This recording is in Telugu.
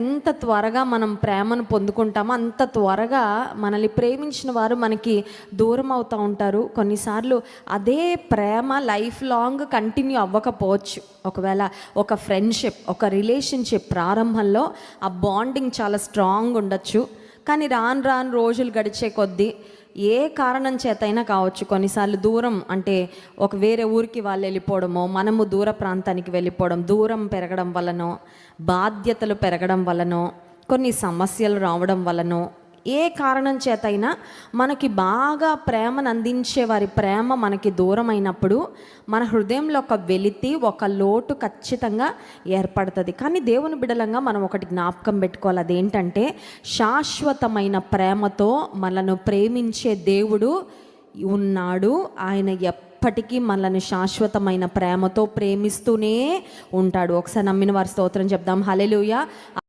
ఎంత త్వరగా మనం ప్రేమను పొందుకుంటామో అంత త్వరగా మనల్ని ప్రేమించిన వారు మనకి దూరం అవుతూ ఉంటారు. కొన్నిసార్లు అదే ప్రేమ లైఫ్ లాంగ్ కంటిన్యూ అవ్వకపోవచ్చు. ఒకవేళ ఒక ఫ్రెండ్షిప్, ఒక రిలేషన్షిప్ ప్రారంభంలో ఆ బాండింగ్ చాలా స్ట్రాంగ్ ఉండొచ్చు. కానీ రాను రాను రోజులు గడిచే కొద్దీ ఏ కారణం చేతైనా కావచ్చు, కొన్నిసార్లు దూరం అంటే ఒక వేరే ఊరికి వాళ్ళు వెళ్ళిపోవడమో, మనము దూర ప్రాంతానికి వెళ్ళిపోవడం, దూరం పెరగడం వలనో, బాధ్యతలు పెరగడం వలనో, కొన్ని సమస్యలు రావడం వలనో, ఏ కారణం చేతైనా మనకి బాగా ప్రేమను అందించే వారి ప్రేమ మనకి దూరం అయినప్పుడు మన హృదయంలో ఒక వెలితి, ఒక లోటు ఖచ్చితంగా ఏర్పడుతుంది. కానీ దేవుని బిడ్డలంగా మనం ఒకటి జ్ఞాపకం పెట్టుకోవాలి. అదేంటంటే శాశ్వతమైన ప్రేమతో మనను ప్రేమించే దేవుడు ఉన్నాడు. ఆయన ఎప్పటికీ మనల్ని శాశ్వతమైన ప్రేమతో ప్రేమిస్తూనే ఉంటాడు. ఒకసారి నమ్మిన వారి స్తోత్రం చెప్దాం. హల్లెలూయా.